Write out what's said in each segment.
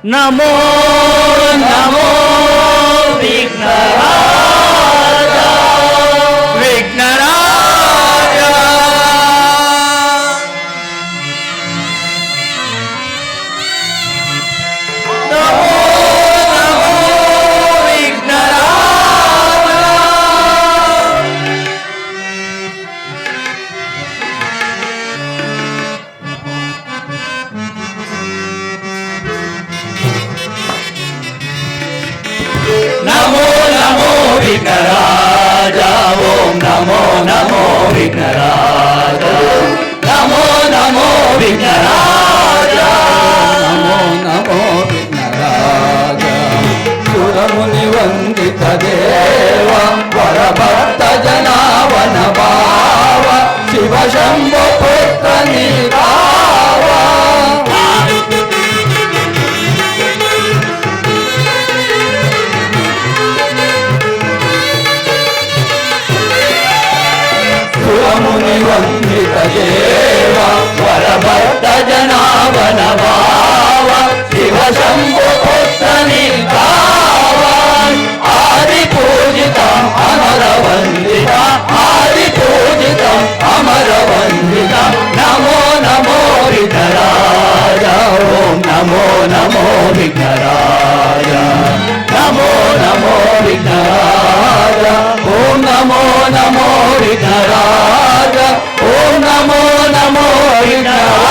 ನಮೋ ನಮೋ ವಿಘ್ನರಾಜ ವಿಘ್ನರಾಜ. ನಮೋ ನಮೋ ವಿಘ್ನರಾಜ. ನಮೋ ನಮೋ ವಿಘ್ನರಾಜ. ಓಂ ನಮೋ ನಮೋ ವಿಘ್ನರಾಜ. ನಮೋ ನಮೋ ವಿಘ್ನರಾಜ. ನಮೋ ನಮೋ ವಿಘ್ನರಾಜ. ಸುರಮುನಿ ವಂದಿತ ದೇವ ವರಭಕ್ತ ಜನಾವನ ಭಾವ ಶಿವ ಶಂಭು ಪುತ್ರ ನೀರಾವ. ಸುರಮುನಿ ವಂದಿತ ದೇವ ವರಭಕ್ತ ಜನಾವನ ಭಾವ ಶಿವ ಶಂಭು ಪುತ್ರ ನೀರಾವ. ಆದಿ ಪೂಜಿತ ಅಮರ ವಂದಿತ ಆದಿ ಪೂಜಿತ ಅಮರ ವಂದಿತ. ನಮೋ ನಮೋ ವಿಘ್ನರಾಜ. ಓಂ ನಮೋ ನಮೋ ವಿಘ್ನರಾಜ. ನಮೋ ನಮೋ ವಿಘ್ನರಾಜ. ಓಂ ನಮೋ ನಮೋ ವಿಘ್ನರಾಜ. ಓಂ ನಮೋ ನಮೋ ವಿಘ್ನರಾಜ.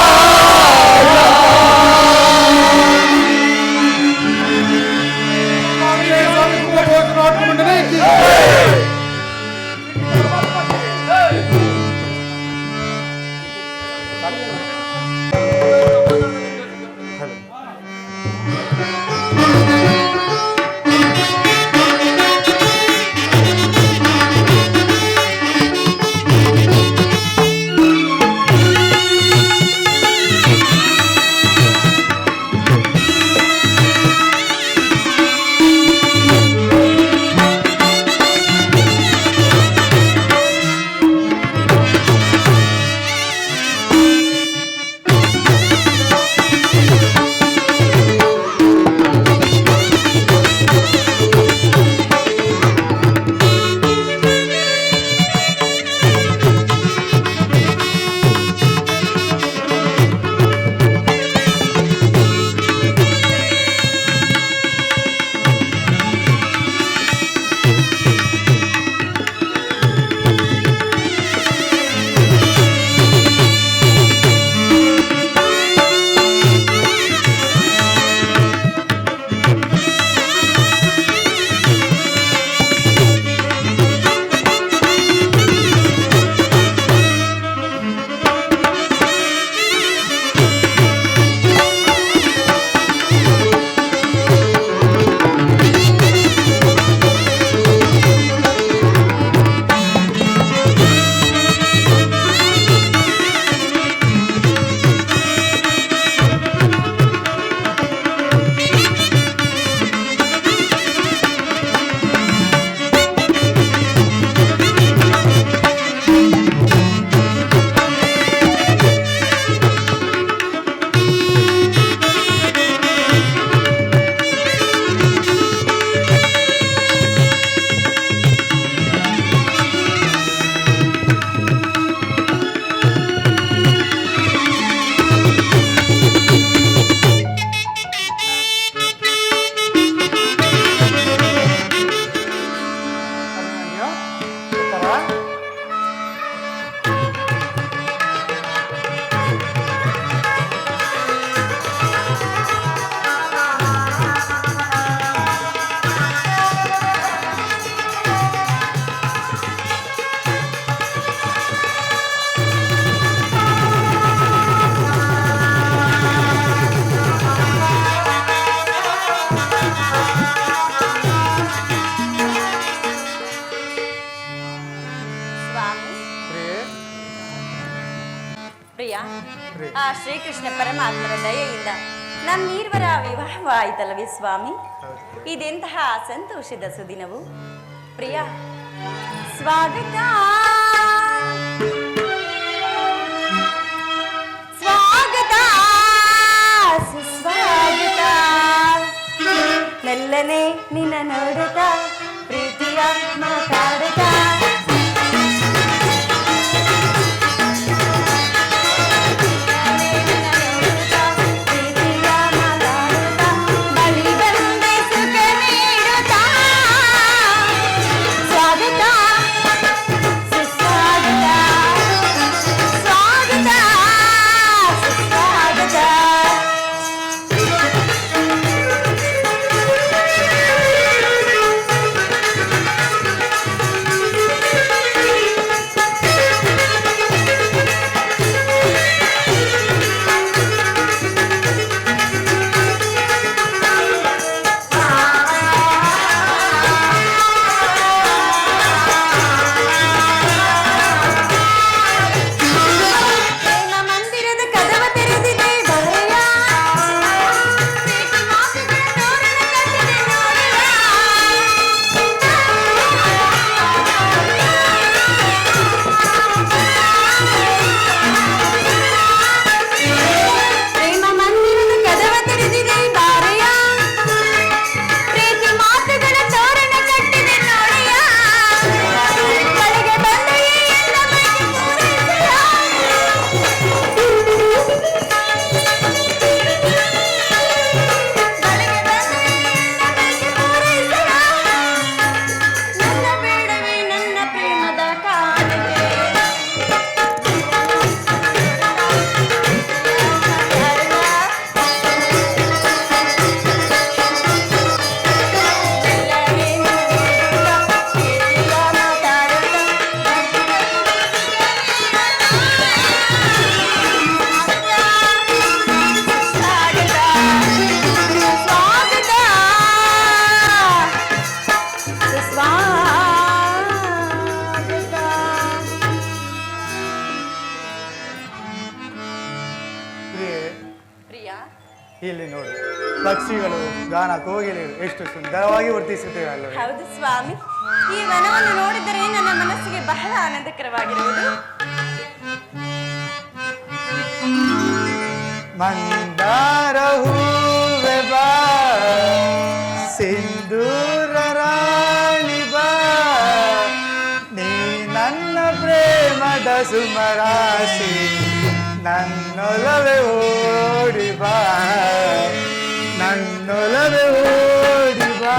ಪ್ರಿಯ ಆ ಶ್ರೀಕೃಷ್ಣ ಪರಮಾತ್ಮನ ದಯೆಯಿಂದ ನಮ್ಮೀರ್ವರ ವಿವಾಹವಾಯಿತಲ್ಲವೇ ಸ್ವಾಮಿ. ಇದೆಂತಹ ಸಂತೋಷದ ಸುದಿನವು ಪ್ರಿಯ. ಸ್ವಾಗತ ಸ್ವಾಗತ ಸುಸ್ವಾಗತ. ಮೆಲ್ಲನೆ ನಿನ್ನ ನೋಡುತ್ತಾ ಪ್ರೀತಿಯ ಮಾತಾಡುತ್ತಾ ಇಲ್ಲಿ ನೋಡು, ಪಕ್ಷಿಗಳು, ಗಾನ, ಕೋಗಿಲೆಗಳು ಎಷ್ಟು ಸುಂದರವಾಗಿ ವರ್ತಿಸುತ್ತೇವೆ ಅಲ್ಲವೇ? ಹೌದು ಸ್ವಾಮಿ, ಈ ವನವನ್ನು ನೋಡಿದರೆ ನನ್ನ ಮನಸ್ಸಿಗೆ ಬಹಳ ಆನಂದಕರವಾಗಿರುವುದು. ಮಂದಾರ ಹೂವೆ ಬಾ, ಸಿಂಧೂರ ರಾಣಿ ಬಾ, ನೀ ನನ್ನ ಪ್ರೇಮದ ಸುಮರಾಶಿ, ನನ್ನೊಲವೇ ಓಡಿ ಬಾ, ನನ್ನೊಲವೇ ಓಡಿ ಬಾ.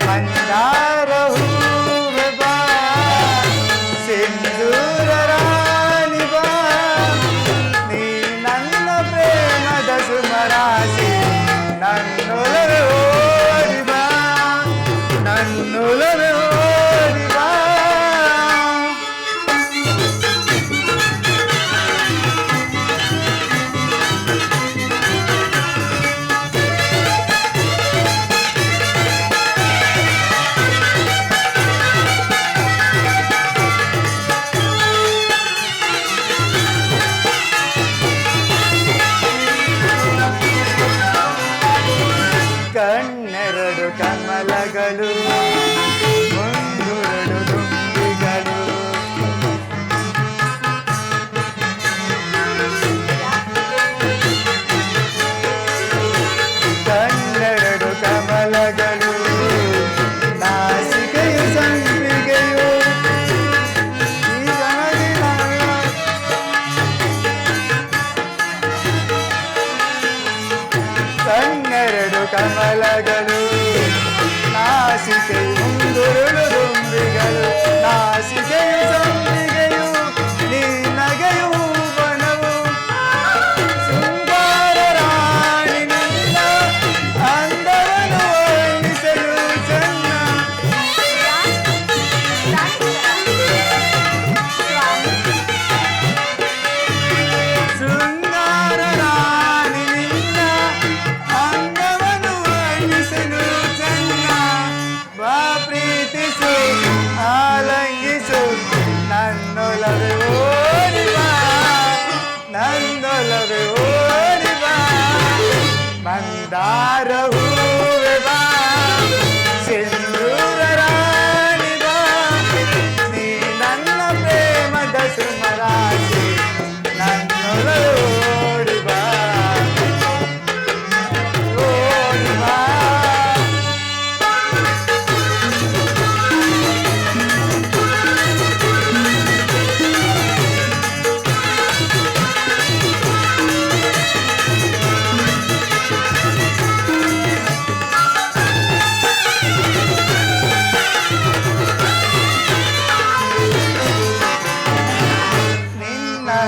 ಮಂದಾರ ಹೂವೆ ಬಾ, ಸಿಂಧೂರ ರಾಣಿ ಬಾ, ನೀ ನನ್ನ ಪ್ರೇಮದ ಸುಮರಾಶಿ, ನನ್ನೊಲವೇ ಓಡಿ ಬಾ, ನನ್ನೊಲವೇ ಓಡಿ ಬಾ. ಕಣ್ಣೆರಡು ಕಮಲಗಳು, ಮುಂದುರಡು ದುಂಬಿಗಳು, ಕಣ್ಣೆರಡು ಕಮಲಗಳು, ನಾಸಿಕೆಯು ಸಂಪಿಗೆಯು, ಈ ಜನದಿನ ಕಣ್ಣೆರಡು ಕಮಲಗಳು, ನಾಸಿಕೆಯು ಮುಂದುರುಳು ದುಂಬಿಗಳು, ನಾಸಿಕೆಯು ಸಂಪಿಗೆಯು, ನೀ ನಗೆಯು ಬನವು, ಸುಂದರ ರಾಣಿ ನಿನ್ನ ಅಂದವನ್ನು ವರ್ಣಿಸಲು ಚೆನ್ನ. ಸುಂದರ ರಾಣಿ ನಿನ್ನ ಅಂದವನ್ನು ವರ್ಣಿಸಲು ಚೆನ್ನ, ಬಾ ಪ್ರೀತಿಸು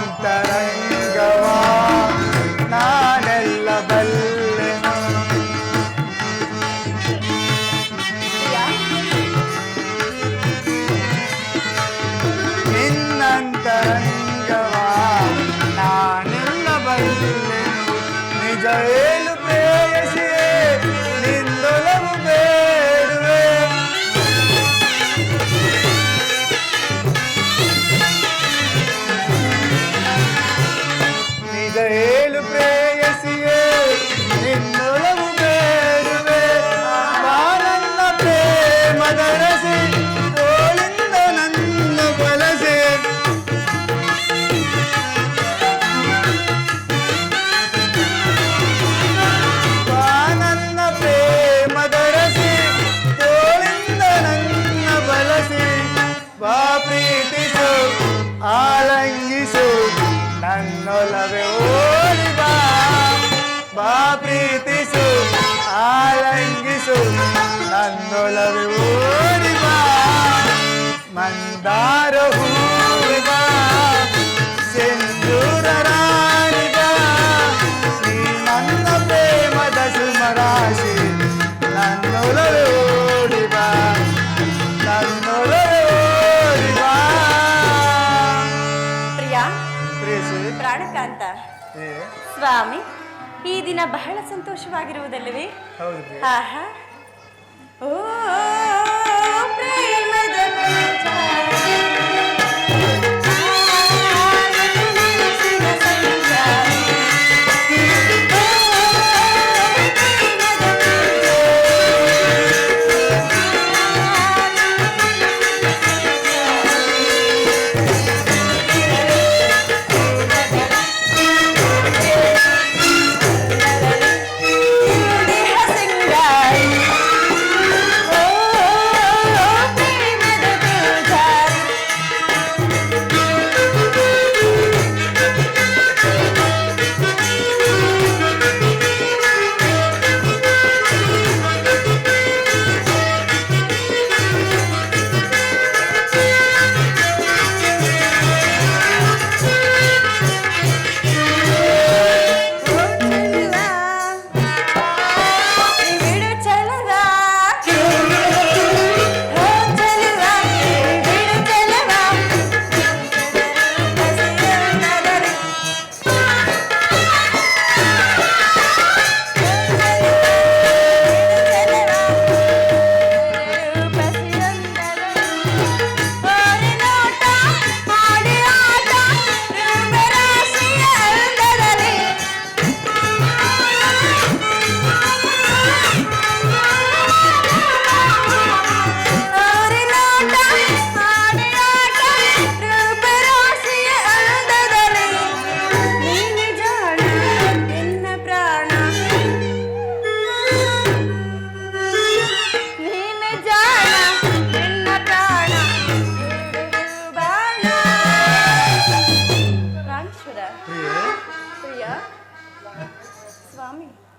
ನಿನ್ನಂತರಂಗವಾ ನಾನೆಲ್ಲ ಬಲ್ಲೆನು. ನಿನ್ನಂತರಂಗವಾ ನಾನೆಲ್ಲ ಬಲ್ಲೆನು. ನಿಜ ಹೇಳು ಪ್ರೇಯಸಿಯೇ ನಿನ್ನೊಲವು ಬೇಡುವೆ. ನಿಜ ಹೇಳು ಪ್ರೇಯಸಿಯೇ ನಿನ್ನೊಲವು ಬೇಡುವೆ. ಬಾಳನ್ನ ಪ್ರೇಮದ ರಸೆ ತೋಳಿಂದ ನನ್ನ ಬಲಸೆ. ಬಾನನ್ನ ಪ್ರೇಮದ ರಸೆ ತೋಳಿಂದ ನನ್ನ ಬಲಸೆ. ಬಾ ಪ್ರೀತಿಸು ಆಲಂಗಿಸು ನನ್ನೊಲವೇ ಓಡಿ ಬಾ. ಬಾ ಪ್ರೀತಿಸು ಆಲಂಗಿಸು ನನ್ನೊಲವೇ ಓಡಿ ಬಾ. ಮಂದಾರ ಹೂವಿ ಬಾ ಸಿಂಧೂರ ರಾಣಿ ಬಾ. ನೀ ನನ್ನ ಪ್ರೇಮದ ಸುಮರಾಶಿ ನನ್ನೊಲವೇ ಓಡಿ ಬಾ. ನನ್ನೊಲವೇ ಓಡಿ ಬಾ. ಪ್ರಿಯ ಪ್ರೇಯಸಿ ಪ್ರಾಣಕಾಂತ ಏ ಸ್ವಾಮಿ, ಈ ದಿನ ಬಹಳ ಸಂತೋಷವಾಗಿರುವುದಲ್ಲವೇ? ಹೌದು ಪ್ರಿಯೆ. ಆಹಾ ಓ ಪ್ರೇಮದ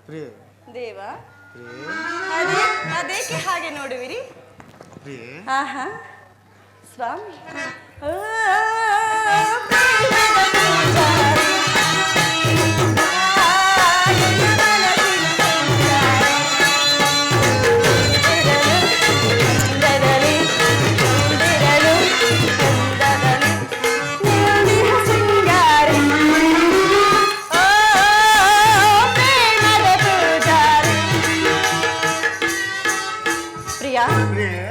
ಪ್ರಿಯೆ ದೇವ ಪ್ರಿಯೆ ಅದೇಕೆ ಹಾಗೆ ನೋಡುವಿರಿ? ಪ್ರಿಯೆ ಆಹಾ ಸ್ವಾಮಿ ಓ ಪ್ರಿಯೆ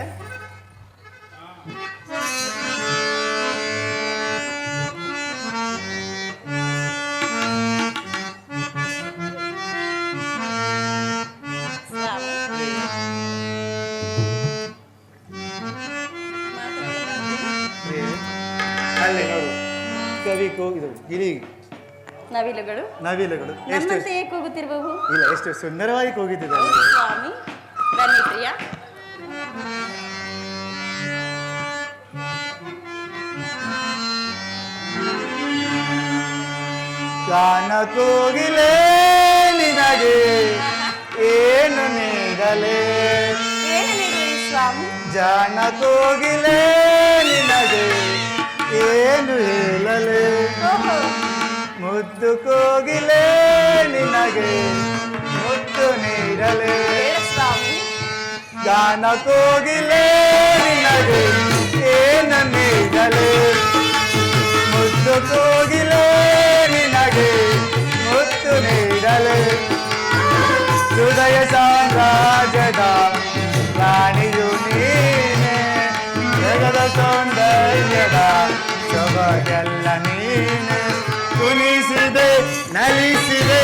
ಅಲ್ಲಿ ನೋಡು ಕವಿ ಇದು ಗಿಳಿ ನವಿಲುಗಳು ನವಿಲುಗಳು ನಮ್ಮಂತೆ ಏಕೆ ಹೋಗುತ್ತಿರುವವು? ಇಲ್ಲ ಎಷ್ಟು ಸುಂದರವಾಗಿ ಕೂಗುತ್ತಿದ್ದಾರೆ. ಸ್ವಾಮಿ ಬನ್ನಿ ಪ್ರಿಯ. ಗಾನ ಕೋಗಿಲೆ ನಿನಗೆ ಏನು ನೀಡಲೇ? ಏನು ನೀಡುವಿರಿ ಸ್ವಾಮಿ? ಜಾನ ಕೋಗಿಲೆ ನಿನಗೆ ಏನು ಹೇಳಲೇ? ಓಹೋ ಮುದ್ದು ಕೋಗಿಲೆ ನಿನಗೆ ಮುತ್ತು ನೀಡಲೆ ಬೇಡ ಸ್ವಾಮಿ. ಗಾನ ಕೋಗಿಲೆ ನಿನಗೆ ಏನ ನೀಡಲೆ ಮುದ್ದು ಕೋಗಿಲೆ ನಿನಗೆ ಮುತ್ತು ನೀಡಲೆ ಹೃದಯ ಸಾಮ್ರಾಜ್ಯದ ರಾಣಿಯು ನೀನೆ ಜಗದ ಸೌಂದರ್ಯದ ಸೊಬಗೆಲ್ಲ ನೀನೆ ಕುಣಿಸಿದೆ ನಲಿಸಿದೆ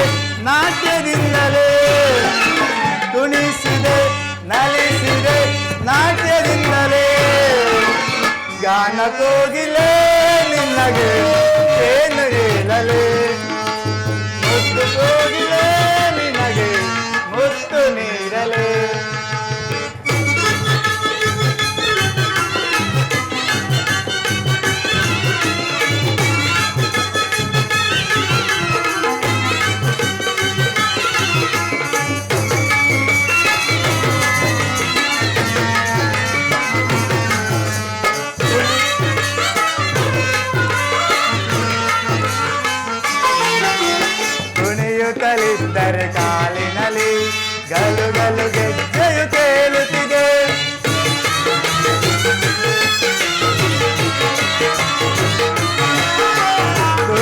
ನಾಟ್ಯದಿಂದಲೇ ಕುಣಿಸಿದೆ ನಲಿಸಿದೆ ನಾಟ್ಯದಿಂದಲೇ ಗಾನ ಕೋಗಿಲೆ ನಿನಗೆ ಏನು ಹೇಳಲೆ ಮುತ್ತು ಕೋಗಿಲೆ ನಿನಗೆ ಮುತ್ತು ನೀಡಲೆ ಕುಣಿಯುತ್ತಲಿದ್ದರೆ ಕಾಲಿನಲ್ಲಿ ಗಲು ಗಲು ಗೆಜ್ಜೆಯು ಕೇಳುತ್ತಿದೆ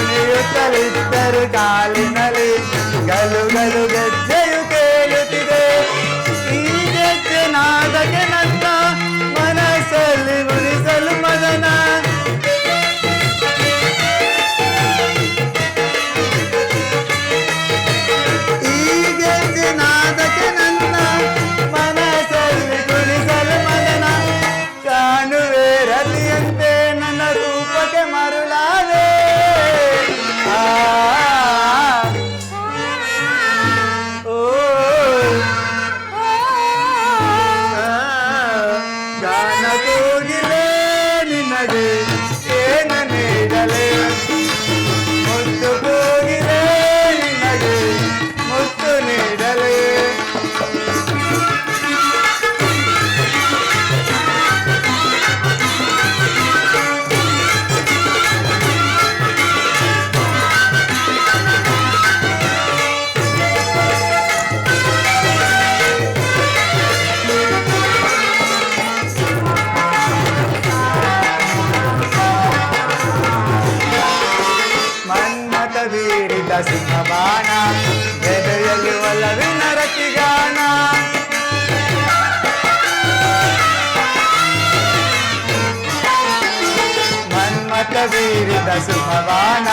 ಕುಣಿಯುತ್ತಲಿದ್ದರೆ ಕಾಲಿನಲ್ಲಿ ಗಲು ಗಲು ಗೆಜ್ಜೆಯು ಕೇಳುತ್ತಿದೆ ಈ ಗೆಜ್ಜೆ ನಾದಕ್ಕೆ ನನ್ನ ಮನಸ್ಸಲ್ಲಿ ಮುನಿಸಲು ಮದನ ನಾದಕ್ಕೆ ನನ್ನ ಮನಸ್ಸಲ್ಲಿ ಕುಣಿಸಲು ಮದನ ಕಾಣುವೆ ರತಿಯಂತೆ ನನ್ನ ರೂಪಕ್ಕೆ ಮರುಳಾದೆ ಓ ಗಾನ ಕೋಗಿಲೆ ನಿನಗೆ ಏನ ನೀಡಲೆ ಮುದ್ದು ಕೋಗಿಲೆ ನಿನಗೆ ಮುತ್ತು ನೀಡಲೆ ಮನ್ಮಥ ಬೀರಿದ ಸಿಂಹಬಾಣ ಎದೆಯಲ್ಲಿ ಒಲವಿನ ರತಿಗಾನ ಮನ್ಮಥ ಬೀರಿದ ಸಿಂಹಬಾಣ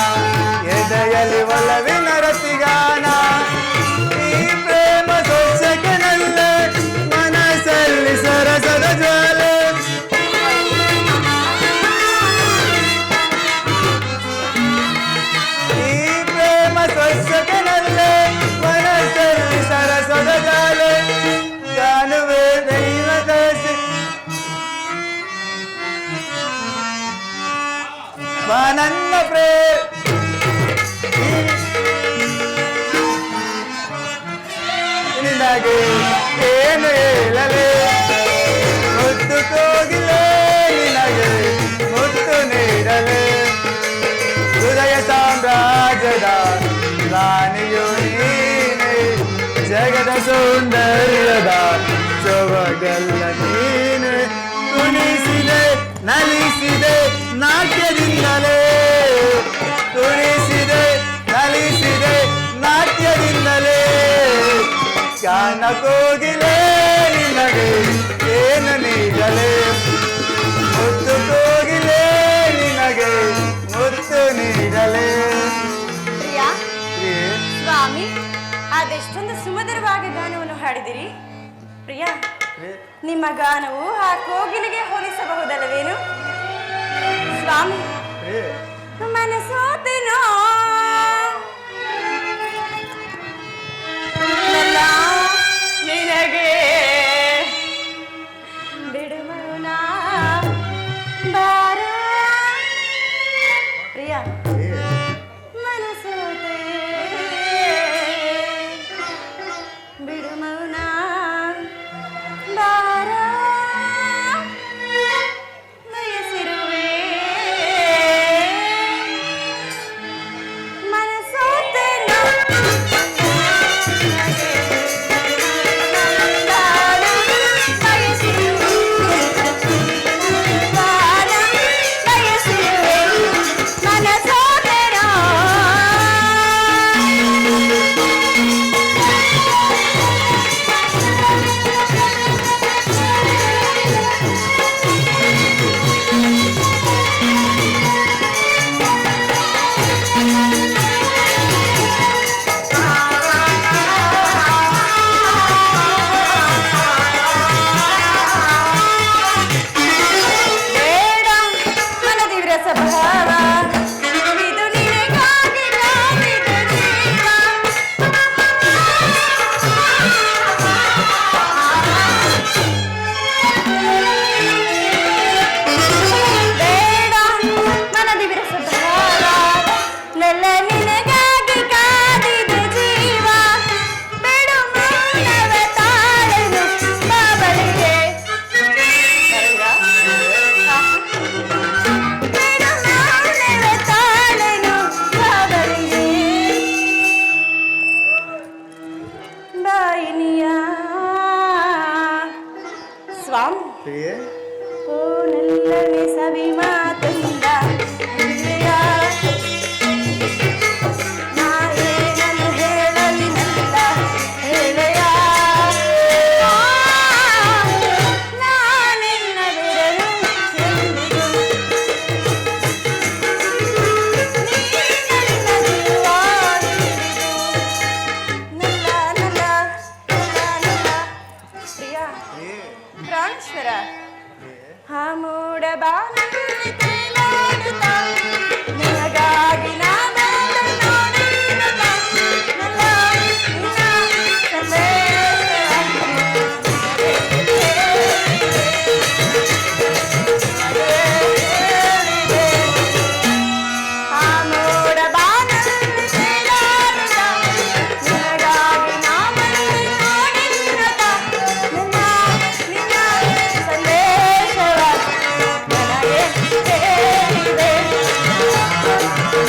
ಎದೆಯಲ್ಲಿ ಒಲವಿನ ರತಿಗಾನ ಈ ಪ್ರೇಮ ಸೊಸೆಕೆನಲ್ಲೇ ಮನಸ್ಸಲ್ಲಿ ಸರಸದ ಜ್ವಾಲೆ ಸೊಸೆಕೆನಲ್ಲೇ ಮನಸ್ಸಲ್ಲಿ ಸರಸದ ಜಾಲೆ ಕಾಣುವೆ ದೈವದ ನನ್ನ ನಿನಗೆ ಏನು ಹೇಳಲೆ ಮುದ್ದು ಕೋಗಿಲೆ ನಿನಗೆ ಮುತ್ತು ನೀಡಲೆ ಹೃದಯ ಸಾಮ್ರಾಜ್ಯದ ರಾಣಿಯು ನೀನೆ ಜಗದ ಸೌಂದರ್ಯದ ಸೊಬಗೆಲ್ಲ ನೀನೆ ಕುಣಿಸಿದೆ ನಲಿಸಿದೆ ನಾಟ್ಯದಿಂದಲೇ ಕುಣಿಸಿದೆ ನಲಿಸಿದೆ ನಾಟ್ಯದಿಂದಲೇ ಗಾನ ಕೋಗಿಲೆ ನಿನಗೆ ಏನು ನೀಡಲೆ ಮುತ್ತು ಕೋಗಿಲೆ ನಿನಗೆ ಮುತ್ತು ನೀಡಲೆ ಪ್ರಿಯಾ ಸ್ವಾಮಿ ಅದೆಷ್ಟೊಂದು ಸುಮಧುರವಾಗಿ ಗಾನವನ್ನು ಹಾಡಿದಿರಿ ಪ್ರಿಯಾ. ನಿಮ್ಮ ಗಾನವು ಆ ಕೋಗಿಲಿಗೆ ಹೋಲಿಸಬಹುದಲ್ಲವೇನು ಸ್ವಾಮಿ? ಮನಸೋತೆನೋ ನಿನಗೆ ಬಿಡುಮೌನ ಬಾರ ಪ್ರಿಯಾ. ಮನಸೋತೆ ಬಿಡುಮೌನ ಬಾರ ಬಯಸಿರುವೆ ಪ್ರಿಯೆ, ಓ ನಲ್ಲನೆ ಸವಿ ಮಾತಂದ ಪ್ರಿಯ, ನಾ ಏನನ್ನು ಹೇಳಲಿ ನಲ್ಲ ಹೇಳೆಯ, ನಾನೆನ್ನ ಬಿಡಲು ಎಂದಿಗೂ ನೀ ನನ್ನ ಜೀವನೆಂದಿಗೂ. ನಲ್ಲ ನಲ್ಲ ನಲ್ಲ ನಲ್ಲ ಪ್ರಿಯ ಪ್ರಿಯೆ, ಪ್ರಾಣೇಶ್ವರ, ಪ್ರಿಯೆ, ಆ ಮೂಡ ಬಾನಲ್ಲಿ ತೇಲಾಡುತ್ತಾ ನಿನಗಾಗಿ ನಾ ಬಂದ ನೋಡಿರುತ್ತ ನಲ್ಲ ನಿನ್ನ ಆ ಮೂಡ ಬಾನಲ್ಲಿ ತೇಲಾಡುತ್ತಾ ನಿನಗಾಗಿ ನಾ ಬಂದ ನೋಡಿರುತ್ತ ನನ್ನ ನಿನ್ನ ಸಂದೇಶವ ನನಗೆ ಹೇಳಿದೆ,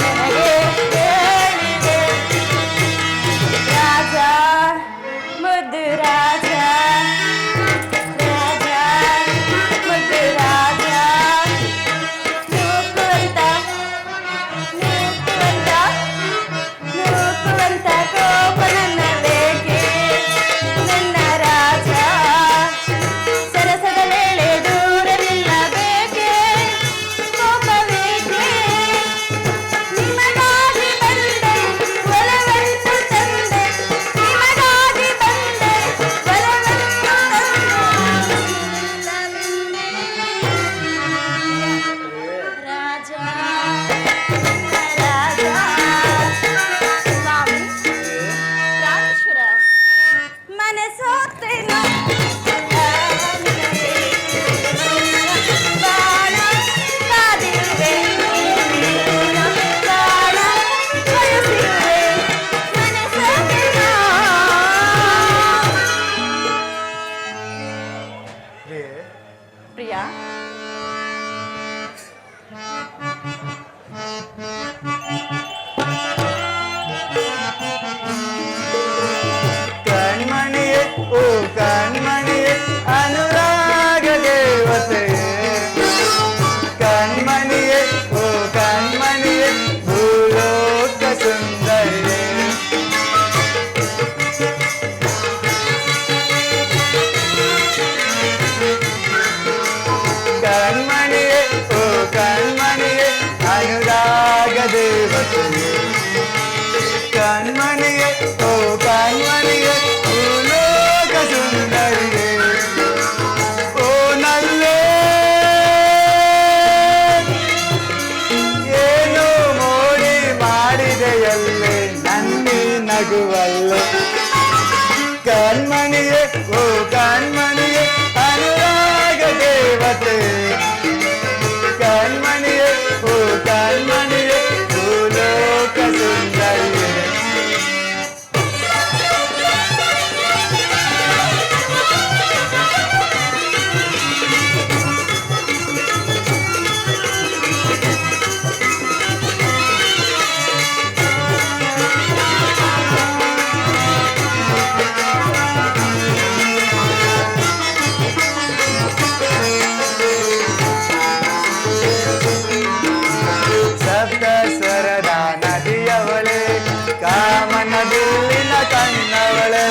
ನನಗೆ ಹೇಳಿದೆ. ರಾಜ ಮುದ್ದು ರಾಜ, ರಾಜ ಮುದ್ದು ರಾಜ, ನೂಕುವಂತ ನೂಕುವಂತ ನೂಕುವಂತ ಕೋಪ ನನ್ನ ಬೇಕೆ ನನ್ನ ರಾಜ, ಸರಸದ ವೇಳೆ ದೂರ ನಿಲ್ಲಬೇಕೆ ಕೋಪವೇಕೆ, ನಿಮಗಾಗಿ ಬಂದೆ ಒಲವನ್ನು ತಂದೆ, ನಿಮಗಾಗಿ ಬಂದೆ ಒಲವನ್ನು ಪ್ರಿಯೆ, ರಾಜ ರಾಜ ಸ್ವಾಮಿ ಪ್ರಾಣೇಶ್ವರ, ಮನಸೋತ್ತೇನೋ ಬಾಣ ಕಾದಿರುವೆ, ಬಾಣ ಬಯಸಿರುವೆ, ಮನಸೋತ್ತೇನೋ. ಪ್ರಿಯೆ, ಪ್ರಿಯ, ಕಣ್ಮಣಿಯೇ, ಓ ಕಣ್ಮಣಿಯೇ, ಅನುರಾಗ ದೇವತೆಯೇ, ಕಣ್ಮಣಿಯೇ, ಓ ಕಣ್ಮಣಿಯೇ, ಭೂಲೋಕ ಸುಂದರಿಯೇ, ಕಣ್ಮಣಿಯೇ, ಓ ಕಣ್ಮಣಿಯೇ, ಅನುರಾಗ ದೇವತೆಯೇ, ಕಣ್ಮಣಿಯೇ, ಓ ಕಣ್ಮಣಿಯೇ, ಭೂಲೋಕ ಸುಂದರಿಯೇ, ಓ ನಲ್ಲೇ ಏನು ಮೋಡಿ ಮಾಡಿದೆಯಲ್ಲೇ ನನ್ನಿ ನಗುವಲ್ಲೇ, ಕಣ್ಮಣಿಯೇ, ಓ ಕಣ್ಮಣಿಯೇ, ಅನುರಾಗ ದೇವತೆ, ಕಣ್ಮಣಿಯೇ, ಓ ಕಣ್ಮಣಿಯೇ, ಭೂಲೋಕ ಸುಂದರಿಯೇ. ಸಪ್ತ ಸ್ವರದ ನದಿಯವಳೆ, ಕಾಮನ ಬಿಲ್ಲಿನ ಕಣ್ಣವಳೆ,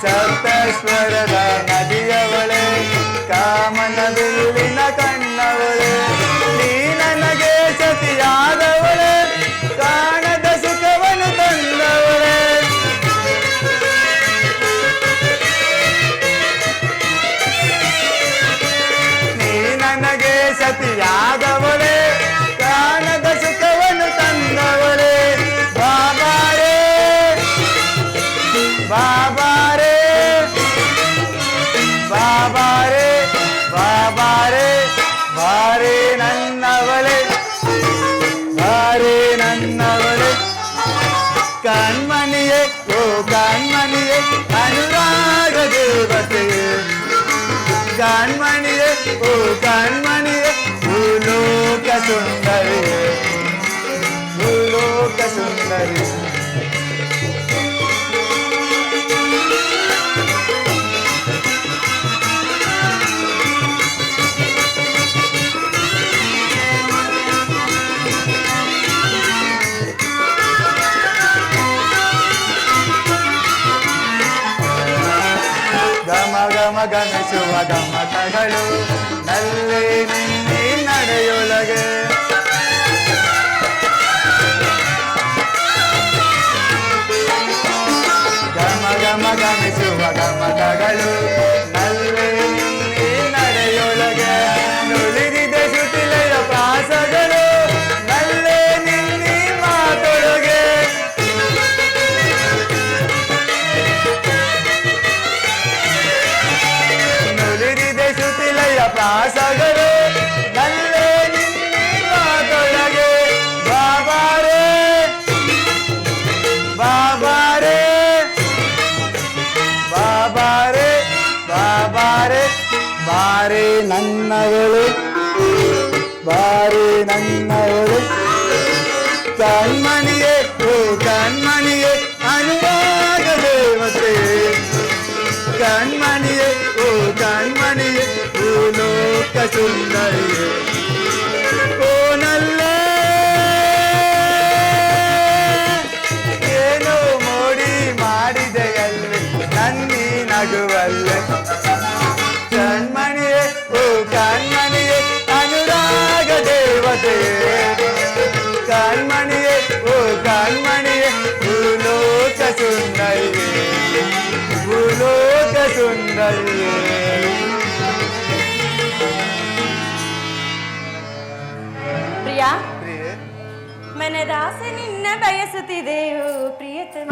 ಸಪ್ತ ಸ್ವರದ ನದಿಯವಳೆ, ಕಾಮನ ಬಿಲ್ಲಿನ ಕಣ್ಣವಳೆ, ನೀ ನನಗೆ ಸತಿಯಾದವಳೆ, ಕಾಣದ ಸುಖವನ್ನು ತಂದವಳೆ, ನೀ ನನಗೆ ಸತಿಯಾದವಳೆ, ಕಾಣದ ಸುಖವನ್ನು ತಂದವಳೆ, ಬಾಬಾರೇ ಬಾಬಾರೇ ಬಾಬಾರೇ ಬಾಬಾರೇ, ಬಾರೇ ನನ್ನವಳೆ, ಬಾರೇ ನನ್ನವಳೆ, ಕಣ್ಮಣಿಯೇ, ಓ ಕಣ್ಮಣಿಯೇ, ಅನುರಾಗ ದೇವತೆಯೇ, ಕಣ್ಮಣಿಯೇ, ಓ ಕಣ್ಮಣಿಯೇ, ಭೂಲೋಕ ಸುಂದರಿಯೇ, ಭೂಲೋಕ ಸುಂದರಿಯೇ. ಗಮಿಸುವ ಗಮ್ಮತಗಳು ನಲ್ಲಿ ನಿನ್ನೆ ನಡೆಯೊಳಗೆ ಗಮಿಸುವ ಗಮ್ಮತಗಳು ನಲ್ಲಿ ನಿನ್ನೆ ನಡೆಯೊಳಗೆ ನುಳಿದಿದೆ ಸುತಿಲೆಯ ಪ್ರಾಸಗಳು ನಲ್ಲೇ ನಿನ್ನೆ ಮಾತೊಳಗೆ ನುಳಿದಿದೆ ಸುತಿಲೆಯ ಪ್ರಾಸಗಳು ನಲ್ಲೇ ನಿನ್ನೆ ಮಾತೊಳಗೆ ಬಾಬಾರೇ ಬಾಬಾರೇ ಬಾಬಾರೇ ಬಾಬಾರೇ ಬಾರೇ ನನ್ನವಳು ಬಾರೇ ನನ್ನವಳು ಕಣ್ಮಣಿಯೇ ಓ ಕಣ್ಮಣಿಯೇ ಅನುರಾಗ ದೇವತೆ ಕಣ್ಮಣಿಯೇ ಓ ಕಣ್ಮಣಿಯೇ ಭೂಲೋಕ ಸುಂದರಿಯೇ ಓ ನಲ್ಲೇ ಏನೋ ಮೋಡಿ ಮಾಡಿದೆಯಲ್ಲಿ ನನ್ನಿ ನಗುವಲ್ಲೆ ಕಣ್ಮಣಿಯೇ ಓ ಕಣ್ಮಣಿಯೇ ಅನುರಾಗ ದೇವತೆಯೇ ಕಣ್ಮಣಿಯೇ ಓ ಕಣ್ಮಣಿಯೇ ಭೂಲೋಕ ಸುಂದರಿಯೇ ಭೂಲೋಕ ಸುಂದರಿಯೇ ಪ್ರಿಯಾ ಪ್ರಿಯೆ ಮನದಾಸೆ ನಿನ್ನ ಬಯಸುತ್ತಿದೆಯೋ ಪ್ರಿಯತಮ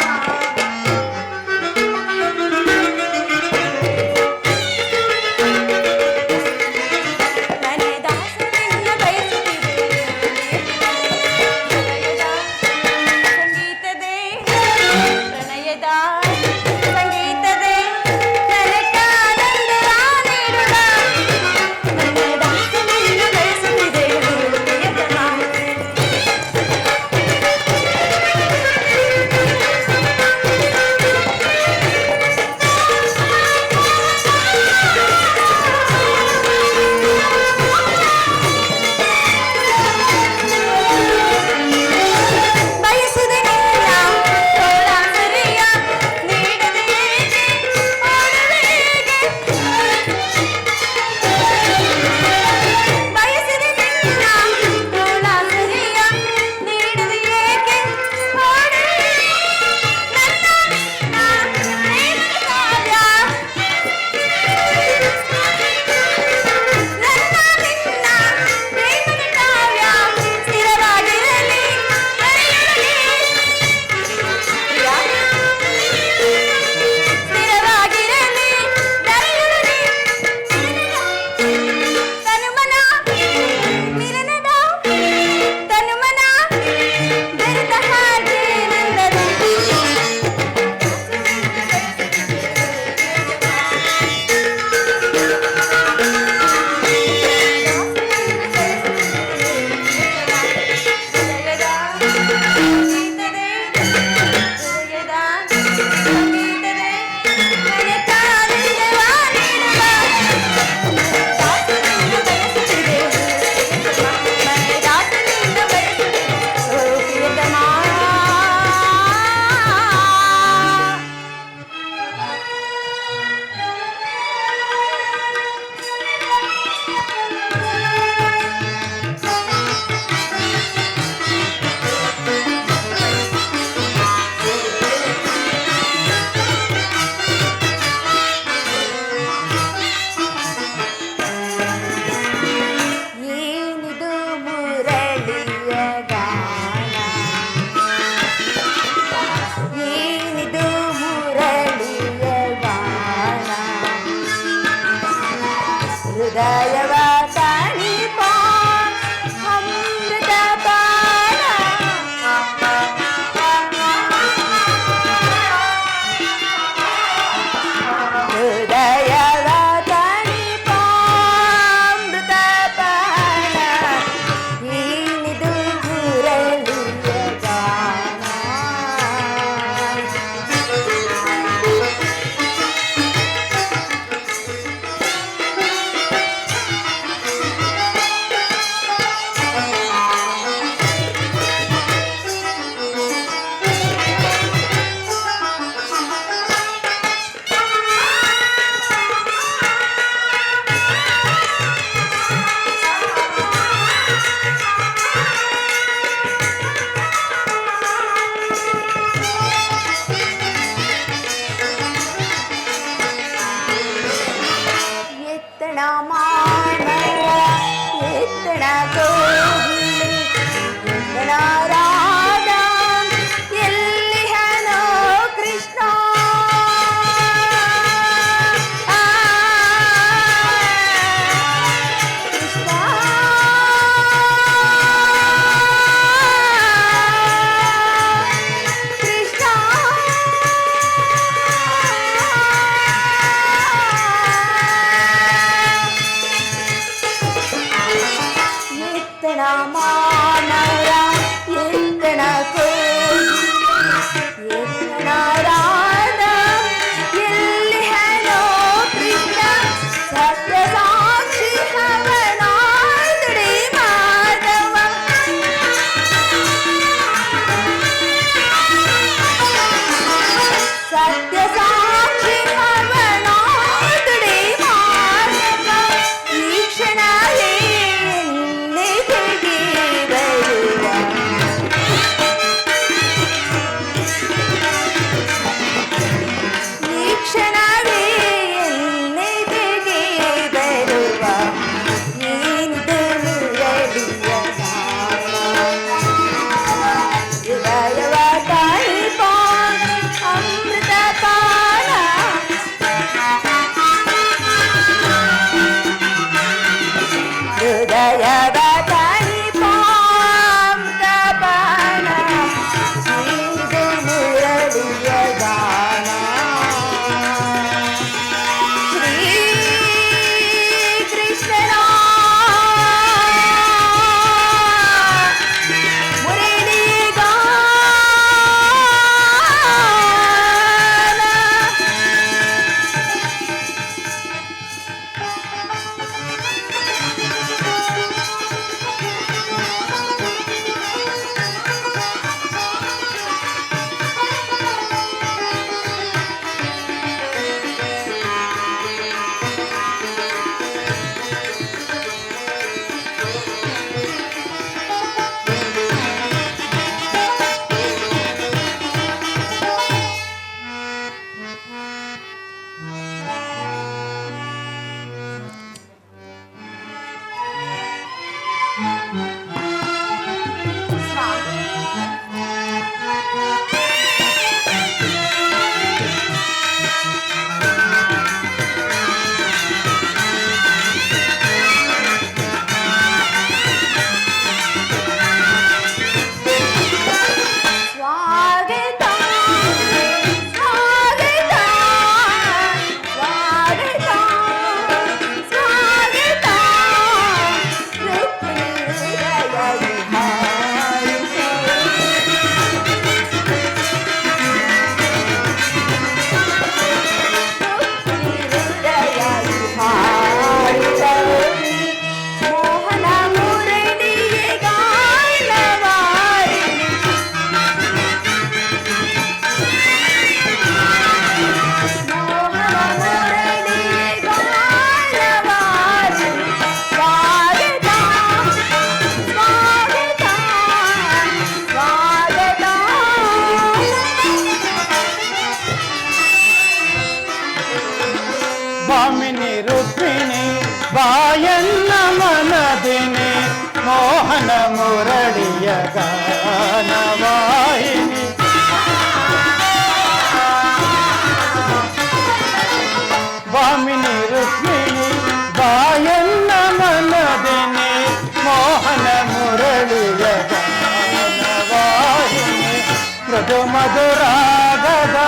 ಮೃದು ಮಧುರಾಗದ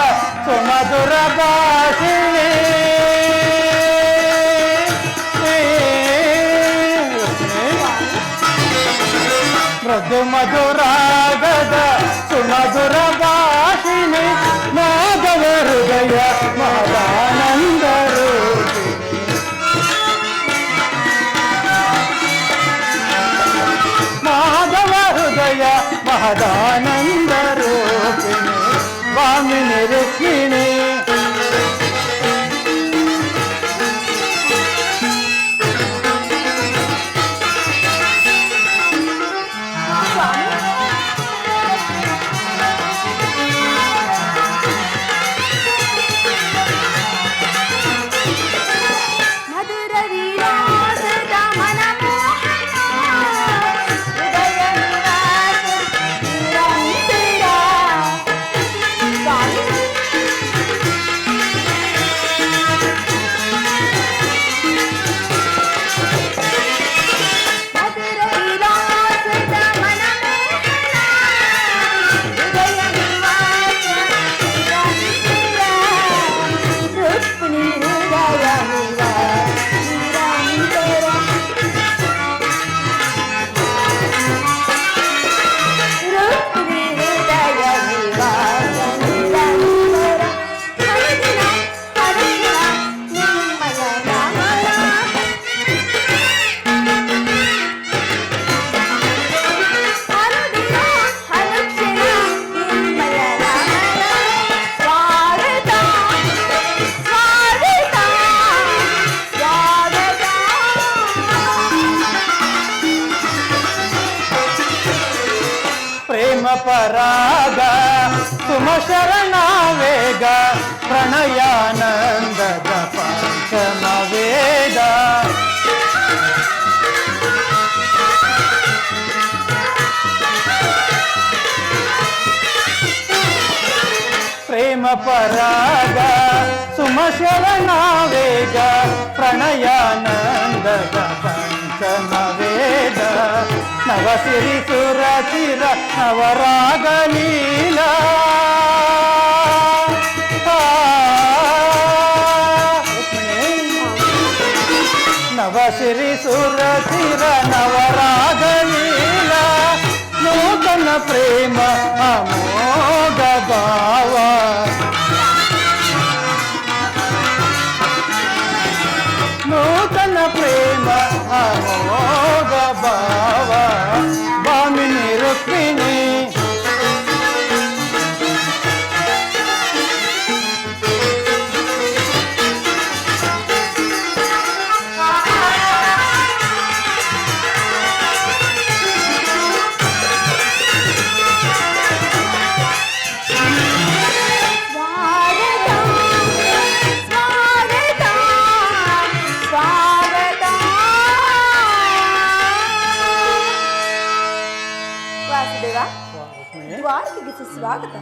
ಸುಮಧುರ ಭಾಷಿಣಿ ಮೃದು ಮಧುರಾಗದ ಸುಮಧುರ ಭಾಷಿಣಿ ಮಾಧವ ಹೃದಯ ಮಹದಾನಂದ ರೂಪಿಣಿ ಮಾಧವ ಹೃದಯ ಮಹದಾನಂದ ರೂಪಿಣಿ ವಾಮಿನಿ ರುಕ್ಮಿಣಿ ಪರಾಗ ಸುಮ ಶರಣ ವೇಗ ಪ್ರಣಯಾನಂದದ ಪಂಚಮ ವೇದ ಪ್ರೇಮ ಪರಾಗ ಸುಮ ಶರಣ ವೇಗ ಪ್ರಣಯಾನಂದದ ಪಂಚಮ ವೇದ ನವಸಿರಿ ಸುರಚಿರ ನವರಾಗ ಲೀಲಾ ನವಸಿರಿ ಸುರಚಿರ ನವರಾಗ ಲೀಲಾ ನೂತನ ಪ್ರೇಮ ಅಮೋಘ ಭಾವ ನೂತನ ಪ್ರೇಮ ಅಮೋಘ ಭಾವ ವಾಮಿನಿ ರುಕ್ಮಿಣಿ ದ್ವಾರಕೆಗೆ ಸುಸ್ವಾಗತ.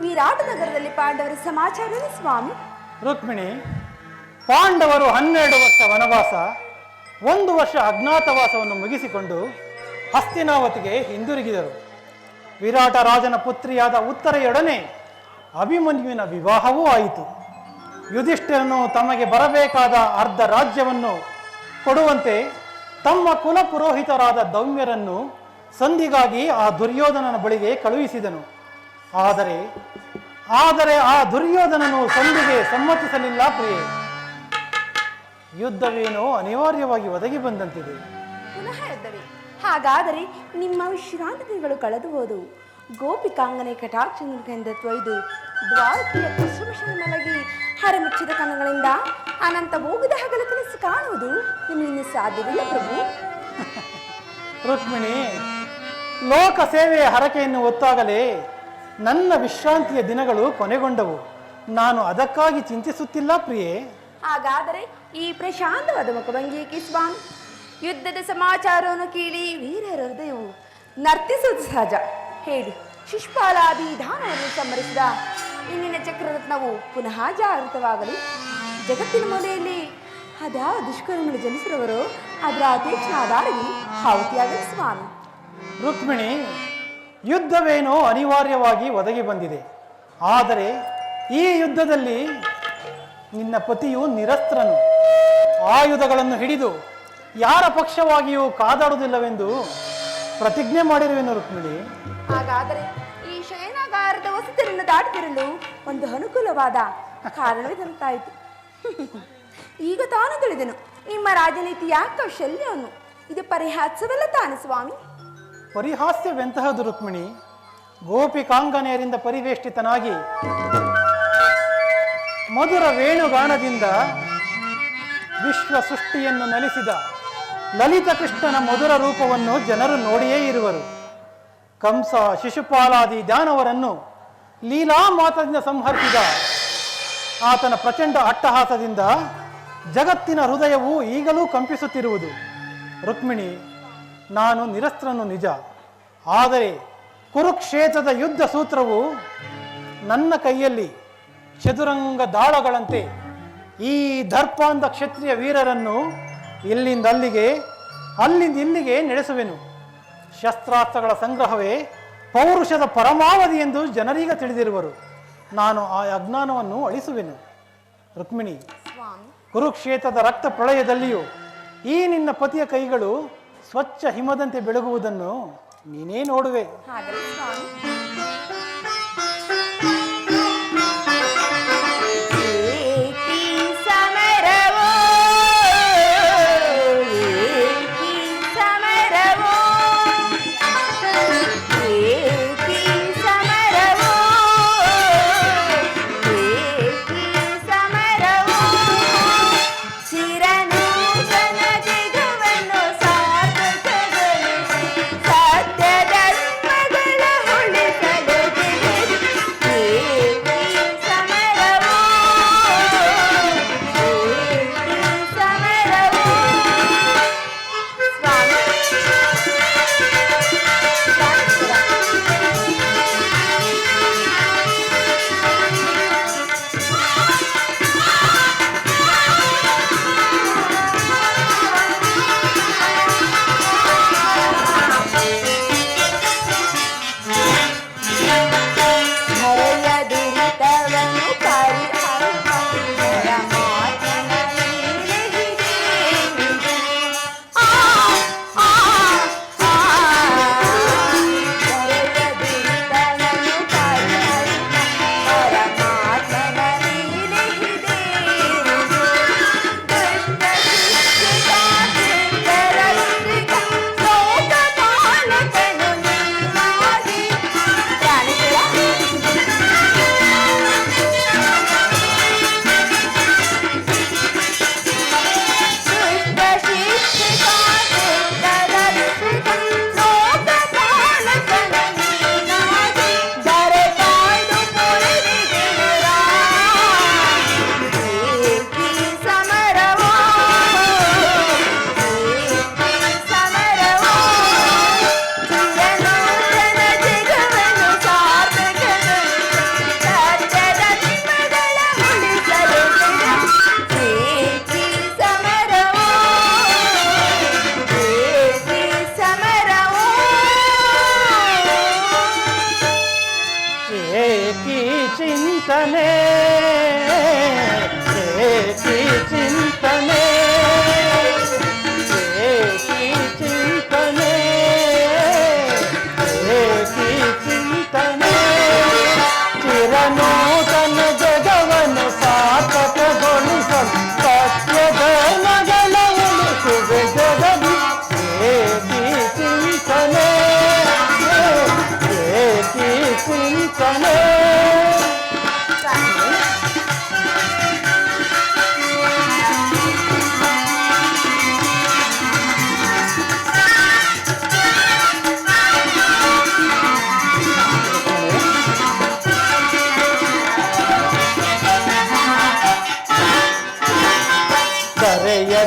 ವಿರಾಟ ನಗರದಲ್ಲಿ ಪಾಂಡವರ ಸಮಾಚಾರ ಸ್ವಾಮಿ. ರುಕ್ಮಿಣಿ, ಪಾಂಡವರು 12 ವರ್ಷ ವನವಾಸ, 1 ವರ್ಷ ಅಜ್ಞಾತವಾಸವನ್ನು ಮುಗಿಸಿಕೊಂಡು ಹಸ್ತಿನಾವತಿಗೆ ಹಿಂದಿರುಗಿದರು. ವಿರಾಟ ರಾಜನ ಪುತ್ರಿಯಾದ ಉತ್ತರೆಯೊಡನೆ ಅಭಿಮನ್ಯುವಿನ ವಿವಾಹವೂ ಆಯಿತು. ಯುಧಿಷ್ಠಿರನು ತಮಗೆ ಬರಬೇಕಾದ ಅರ್ಧ ರಾಜ್ಯವನ್ನು ಕೊಡುವಂತೆ ತಮ್ಮ ಕುಲ ಪುರೋಹಿತರಾದ ದೌಮ್ಯರನ್ನು ಸಂಧಿಗಾಗಿ ಆ ದುರ್ಯೋಧನನ ಬಳಿಗೆ ಕಳುಹಿಸಿದನು. ಆದರೆ ಆ ದುರ್ಯೋಧನನು ಸಂಧಿಗೆ ಸಮ್ಮತಿಸಲಿಲ್ಲ ಪ್ರಿಯೆ. ಯುದ್ಧವೇನೋ ಅನಿವಾರ್ಯವಾಗಿ ಒದಗಿ ಬಂದಂತಿದೆ. ಪುನಃ ಯುದ್ಧವೇ? ಹಾಗಾದರೆ ನಿಮ್ಮ ವಿಶ್ರಾಂತಿಗಳು ಕಳೆದು ಹೋದವು. ಗೋಪಿಕಾಂಗನೆ ಕಟಾಕ್ಷದಿಂದ ತೊಯ್ದು ದ್ವಾರಕೆಯ ಕುಸುಮಶನ ಮಲಗಿ ಹರಮಿಚ್ಚಿದ ಕಣಗಳಿಂದ ಅನಂತ ಹೋಗದ ಹಗಲ ಕನಸು ಕಾಣುವುದು ನಿಮ್ಮಿಂದ ಸಾಧ್ಯವಿಲ್ಲ ಪ್ರಭು. ರುಕ್ಮಿಣಿ, ಲೋಕ ಸೇವೆಯ ಹರಕೆಯನ್ನು ಹೊತ್ತಾಗಲೇ ನನ್ನ ವಿಶ್ರಾಂತಿಯ ದಿನಗಳು ಕೊನೆಗೊಂಡವು. ನಾನು ಅದಕ್ಕಾಗಿ ಚಿಂತಿಸುತ್ತಿಲ್ಲ ಪ್ರಿಯೆ. ಹಾಗಾದರೆ ಈ ಪ್ರಶಾಂತವಾದ ಮುಖಭಂಗಿಯಕ್ಕೆ ಸ್ವಾಮಿ. ಯುದ್ಧದ ಸಮಾಚಾರವನ್ನು ಕೇಳಿ ವೀರ ಹೃದಯವು ನರ್ತಿಸುವುದು ಸಹಜ. ಹೇಳಿ, ಶಿಷ್ಪಾಲಾಭಿಧಾನವನ್ನು ಸಂಹರಿಸಿದ ಇಂದಿನ ಚಕ್ರರತ್ನವು ಪುನಃ ಜಾಗೃತವಾಗಲಿ. ಜಗತ್ತಿನ ಮೂಲೆಯಲ್ಲಿ ಅದ್ಯಾವ ದುಷ್ಕರ್ಮಗಳು ಜನಿಸಿರುವರೋ ಅದರ ಅಧ್ಯಕ್ಷನ ಆಧಾರದಲ್ಲಿ ಆಹುತಿಯಾಗಲಿ ಸ್ವಾಮಿ. ರುಕ್ಮಿಣಿ, ಯುದ್ಧವೇನೋ ಅನಿವಾರ್ಯವಾಗಿ ಒದಗಿ ಬಂದಿದೆ. ಆದರೆ ಈ ಯುದ್ಧದಲ್ಲಿ ನಿನ್ನ ಪತಿಯು ನಿರಸ್ತ್ರನು. ಆಯುಧಗಳನ್ನು ಹಿಡಿದು ಯಾರ ಪಕ್ಷವಾಗಿಯೂ ಕಾದಾಡುವುದಿಲ್ಲವೆಂದು ಪ್ರತಿಜ್ಞೆ ಮಾಡಿರುವೆನು ರುಕ್ಮಿಣಿ. ಹಾಗಾದರೆ ಈ ಶಯನಾಗಾರದ ವಸತಿಯನ್ನು ದಾಟುತ್ತಿರಲು ಒಂದು ಅನುಕೂಲವಾದ ಕಾರಣವಿದಂತಾಯಿತು. ಈಗ ತಾನು ತಿಳಿದೆನು ನಿಮ್ಮ ರಾಜನೀತಿಯ ಕೌಶಲ್ಯವನ್ನು. ಇದು ಪರಿಹಾಸ್ಯವಲ್ಲ ತಾನೆ ಸ್ವಾಮಿ? ಪರಿಹಾಸ್ಯವೆಂತಹದು ರುಕ್ಮಿಣಿ? ಗೋಪಿಕಾಂಗನೆಯರಿಂದ ಪರಿವೇಷ್ಟಿತನಾಗಿ ಮಧುರ ವೇಣುಗಾನದಿಂದ ವಿಶ್ವ ಸೃಷ್ಟಿಯನ್ನು ನಲಿಸಿದ ಲಲಿತ ಕೃಷ್ಣನ ಮಧುರ ರೂಪವನ್ನು ಜನರು ನೋಡಿಯೇ ಇರುವರು. ಕಂಸ, ಶಿಶುಪಾಲಾದಿ ದಾನವರನ್ನು ಲೀಲಾ ಮಾತದಿಂದ ಸಂಹರಿಸಿದ ಆತನ ಪ್ರಚಂಡ ಅಟ್ಟಹಾಸದಿಂದ ಜಗತ್ತಿನ ಹೃದಯವು ಈಗಲೂ ಕಂಪಿಸುತ್ತಿರುವುದು. ರುಕ್ಮಿಣಿ, ನಾನು ನಿರಸ್ತ್ರನು ನಿಜ, ಆದರೆ ಕುರುಕ್ಷೇತ್ರದ ಯುದ್ಧ ಸೂತ್ರವು ನನ್ನ ಕೈಯಲ್ಲಿ ಚದುರಂಗ ದಾಳಗಳಂತೆ ಈ ದರ್ಪಾಂಧ ಕ್ಷತ್ರಿಯ ವೀರರನ್ನು ಇಲ್ಲಿಂದ ಅಲ್ಲಿಗೆ, ಅಲ್ಲಿಂದ ಇಲ್ಲಿಗೆ ನಡೆಸುವೆನು. ಶಸ್ತ್ರಾಸ್ತ್ರಗಳ ಸಂಗ್ರಹವೇ ಪೌರುಷದ ಪರಮಾವಧಿ ಎಂದು ಜನರೀಗ ತಿಳಿದಿರುವರು. ನಾನು ಆ ಅಜ್ಞಾನವನ್ನು ಅಳಿಸುವೆನು. ರುಕ್ಮಿಣಿ, ಕುರುಕ್ಷೇತ್ರದ ರಕ್ತ ಪ್ರಳಯದಲ್ಲಿಯೂ ಈ ನಿನ್ನ ಪತಿಯ ಕೈಗಳು ಸ್ವಚ್ಛ ಹಿಮದಂತೆ ಬೆಳಗುವುದನ್ನು ನೀನೇ ನೋಡುವೆ.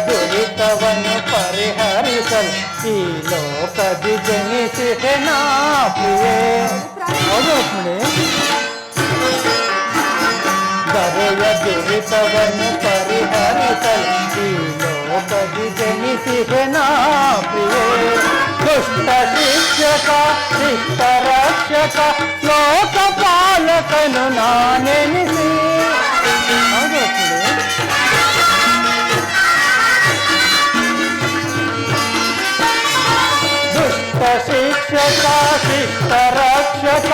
ದುರಿತವನ್ನು ಪರಿಹರಿಸಲು ಈ ಲೋಕದಿ ಜನಿಸಿದೆ ನಾ ಪ್ರಿಯೆ. ದರೆಯ ದುರಿತವನ್ನು ಪರಿಹರಿಸಲು ಈ ಲೋಕದಿ ಜನಿಸಿದೆ ನಾ ಪ್ರಿಯೆ. ದುಷ್ಟ ಶಿಕ್ಷಕ ಶಿಷ್ಟರ ಶಿಕ್ಷಕ ಲೋಕಪಾಲಕನು ನಾನೆನಿಸಿ. ಹೌದು ಲಕ್ಷ್ಮಣಿ. ದುಷ್ಟ ಶಿಕ್ಷಕ ಶಿಷ್ಟ ರಕ್ಷಕ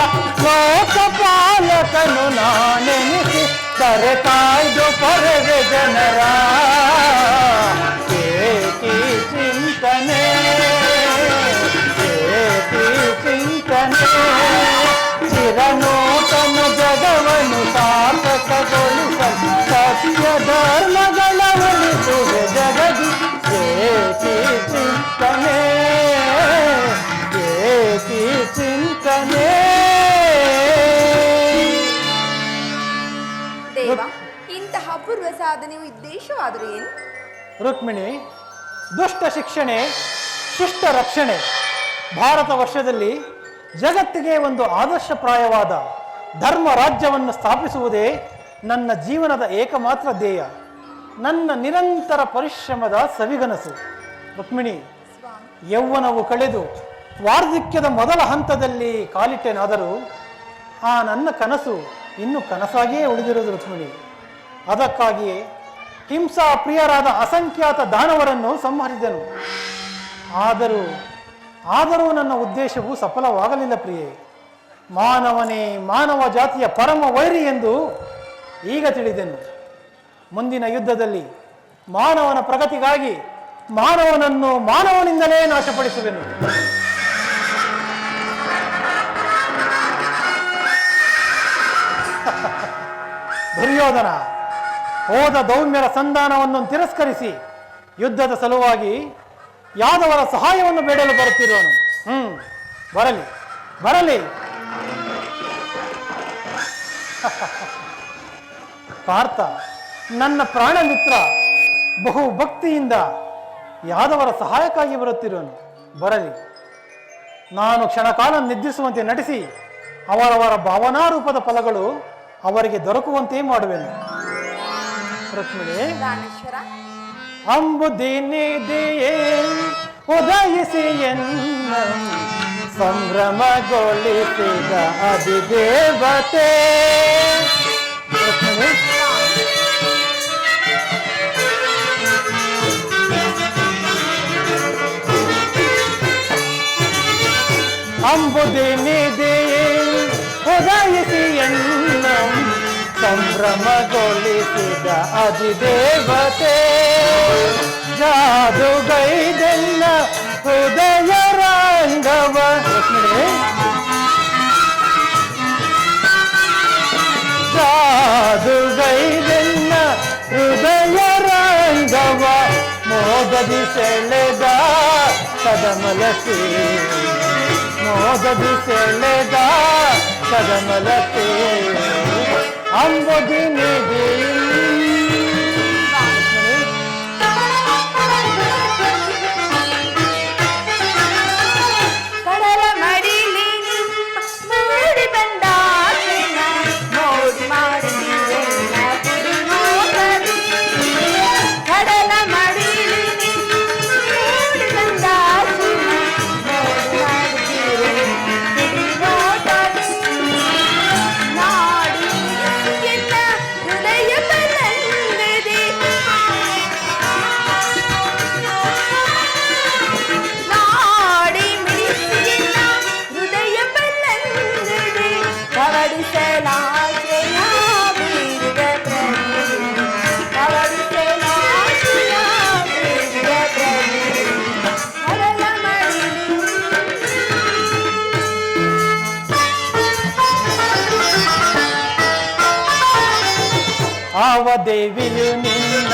ಲೋಕಪಾಲಕನು ನಾನೆನಿಸಿ ಕರೆ ಕಾಯ್ದು ಪರವೆ ಜನರ ಏಕಿ ಚಿಂತನೆ ಚಿಂತನೆ ಚಿರನೂತನ ಜಗವನ್ನು ಸಾರ್ಥಕಗೊಳಿಸಲು ಸತ್ಯ ಧರ್ಮಗಳ ಒಲಿಸುವೆ ಜಗದಿ ಏಕಿ ಚಿಂತನೆ ಏಕಿ ಚಿಂತನೆ. ದೇವ, ಇಂತಹ ಅಪೂರ್ವ ಸಾಧನೆಯು ಉದ್ದೇಶವಾದರೂ ಏನು? ರುಕ್ಮಿಣಿ, ದುಷ್ಟ ಶಿಕ್ಷಣೆ ಶಿಷ್ಟ ರಕ್ಷಣೆ ಭಾರತ ವರ್ಷದಲ್ಲಿ ಜಗತ್ತಿಗೆ ಒಂದು ಆದರ್ಶಪ್ರಾಯವಾದ ಧರ್ಮ ರಾಜ್ಯವನ್ನು ಸ್ಥಾಪಿಸುವುದೇ ನನ್ನ ಜೀವನದ ಏಕಮಾತ್ರ ಧ್ಯೇಯ, ನನ್ನ ನಿರಂತರ ಪರಿಶ್ರಮದ ಸವಿಗನಸು. ರುಕ್ಮಿಣಿ, ಯೌವನವು ಕಳೆದು ವಾರ್ಧಕ್ಯದ ಮೊದಲ ಹಂತದಲ್ಲಿ ಕಾಲಿಟ್ಟೆನಾದರೂ ಆ ನನ್ನ ಕನಸು ಇನ್ನೂ ಕನಸಾಗಿಯೇ ಉಳಿದಿರುವುದು ರುಕ್ಮಿಣಿ. ಅದಕ್ಕಾಗಿಯೇ ಹಿಂಸಾ ಪ್ರಿಯರಾದ ಅಸಂಖ್ಯಾತ ದಾನವರನ್ನು ಸಂಹರಿಸಿದನು. ಆದರೂ ನನ್ನ ಉದ್ದೇಶವು ಸಫಲವಾಗಲಿಲ್ಲ ಪ್ರಿಯೆ. ಮಾನವನೇ ಮಾನವ ಜಾತಿಯ ಪರಮ ವೈರಿ ಎಂದು ಈಗ ತಿಳಿದೆನು. ಮುಂದಿನ ಯುದ್ಧದಲ್ಲಿ ಮಾನವನ ಪ್ರಗತಿಗಾಗಿ ಮಾನವನನ್ನು ಮಾನವನಿಂದಲೇ ನಾಶಪಡಿಸುವೆನು. ದುರ್ಯೋಧನ ಹೋದ ದೌಮ್ಯರ ಸಂಧಾನವನ್ನು ತಿರಸ್ಕರಿಸಿ ಯುದ್ಧದ ಸಲುವಾಗಿ ಯಾದವರ ಸಹಾಯವನ್ನು ಬೇಡಲು ಬರುತ್ತಿರುವನು. ಬರಲಿ ಬರಲಿ. ಪಾರ್ಥ, ನನ್ನ ಪ್ರಾಣ ಮಿತ್ರ ಬಹು ಭಕ್ತಿಯಿಂದ ಯಾದವರ ಸಹಾಯಕ್ಕಾಗಿ ಬರುತ್ತಿರುವನು. ಬರಲಿ. ನಾನು ಕ್ಷಣಕಾಲ ನಿದ್ರಿಸುವಂತೆ ನಟಿಸಿ ಅವರವರ ಭಾವನಾರೂಪದ ಫಲಗಳು ಅವರಿಗೆ ದೊರಕುವಂತೆ ಮಾಡುವೆನು. ರುಕ್ಮಿಣಿ, ಅಂಬುದಿನಿದೆಯೇ ಉದಯಿಸಿ ಎನ್ನ ಸಂಭ್ರಮಗೊಳಿಸಿದ ಅಧಿದೇವತೆ. ರುಕ್ಮಿಣಿ, ಅಂಬುದಿನಿದೆಯೇ ಉದಯಿಸಿ ಎನ್ನ ಸಂಭ್ರಮಗೊಳಿಸಿದ ಅಧಿದೇವತೆ. ಜಾದುಗೈದೆಲ್ಲ ಹೃದಯ ರಂಗವ. ಜಾದುಗೈದೆಲ್ಲ ಹೃದಯ ರಂಗವ ಮೋದದಿ ಸೆಳೆದ ಕದಮಲಸಿ. ಮೋದದಿ ಸೆಳೆದ ಕದಮಲಸಿ ಅಂಬುದಿನಿದೆ. ಕಡಲ ಮಡಿಲಿ ಮಾಡಿ ಬಂದ ನೋಡಿ ಮಾಡಿ ಕಡಲ ಮಡಿಲಿ ನೋಡಿ ಬಂದ ದೇವಿಯು ನಿನ್ನ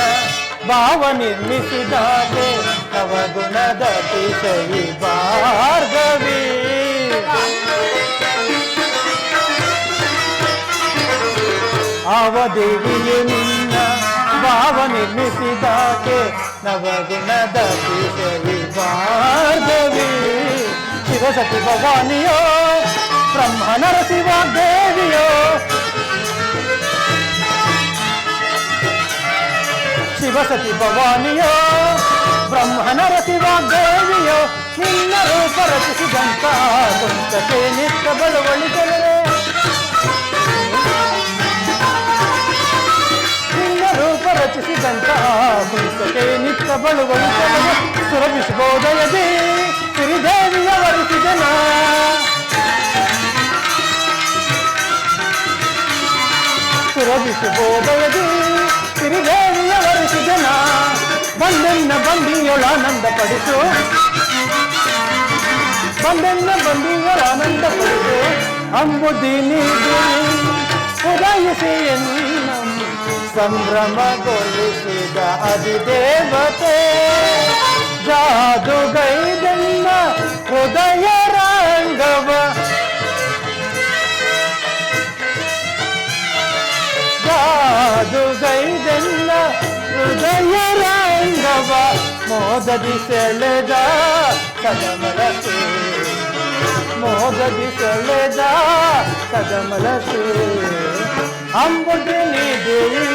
ಭಾವ ನಿರ್ಮಿಸಿದಾಗೆ ನವಗುಣದ ತಿಶಯಿ ಭಾರ್ಗವಿ. ದೇವಿಯು ನಿನ್ನ ಭಾವ ನಿರ್ಮಿಸಿದಾಗೆ ನವಗುಣದ ತಿಶಯಿ ಭಾರ್ಗವಿ. ಶಿವಸತಿ ಭವಾನಿಯೋ ಬ್ರಹ್ಮ ನರಸಿಂಹ ದೇವಿಯೋ. ಶಿವಸತಿ ಭವಾನಿಯೋ ಬ್ರಹ್ಮನ ರತಿವ ದೇವಿಯೋ ನಿನ್ನ ರೂಪ ರಚಿಸಿದಂತ ಕುಂತಕ್ಕೆ ನಿತ್ಯ ಬಳುವಳಿಗಳೇ ನಿನ್ನ ರೂಪ ರಚಿಸಿದಂತ ಕುಂತಕ್ಕೆ ನಿತ್ಯ ಬಳುವಳಿಗಳೇ ಸುರಭಿಸಬಹುದಯದಿ ಸಿರಿದೇವಿಯ ವರಿಸಿದನ ಸುರಭಿಸಬಹುದಯದಿ ಸಿರಿದೇವಿಯ ವರಿಸಿದನ ಬಂದೆನ್ನ ಬಂದಿಯೊಳಾನಂದ ಪಡಿಸು ಬಂದೆನ್ನ ಬಂದಿಯೊಳಾನಂದ ಪಡಿಸು ಅಂಬುದಿನಿ ಉದಯಿಸಿ ಎನ್ನ ಸಂಭ್ರಮಗೊಳಿಸಿದ ಅಧಿದೇವತೆ ಜಾದುಗೈದೆನ್ನ ಹೃದಯ ರಂಗವ ಜಾದುಗೈದೆನ್ನ ಹೃದಯ ರಂಗವ ಮೋದದಿ ಸೆಳೆದ ಕದಮಲಸೆ ಮೋದದಿ ಸೆಳೆದ ಕದಮಲಸೆ ಅಂಬುದಿನಿ ದೇವಿ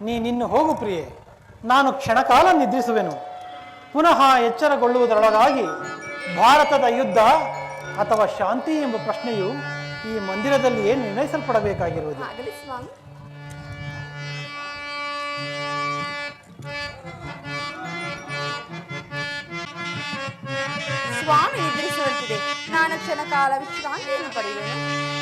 ನೀನಿನ್ನು ಹೋಗು ಪ್ರಿಯೆ, ನಾನು ಕ್ಷಣಕಾಲ ನಿದ್ರಿಸುವೆನು. ಪುನಃ ಎಚ್ಚರಗೊಳ್ಳುವುದರೊಳಗಾಗಿ ಭಾರತದ ಯುದ್ಧ ಅಥವಾ ಶಾಂತಿ ಎಂಬ ಪ್ರಶ್ನೆಯು ಈ ಮಂದಿರದಲ್ಲಿಯೇ ನಿರ್ಣಯಿಸಲ್ಪಡಬೇಕಾಗಿರುವುದು. ಸ್ವಾಮಿ ನಿದ್ರಿಸುವಂತಿದೆ, ನಾನು ಕ್ಷಣಕಾಲ ವಿಶ್ರಾಂತಿಯನ್ನು ಪಡೆಯುವೆನು.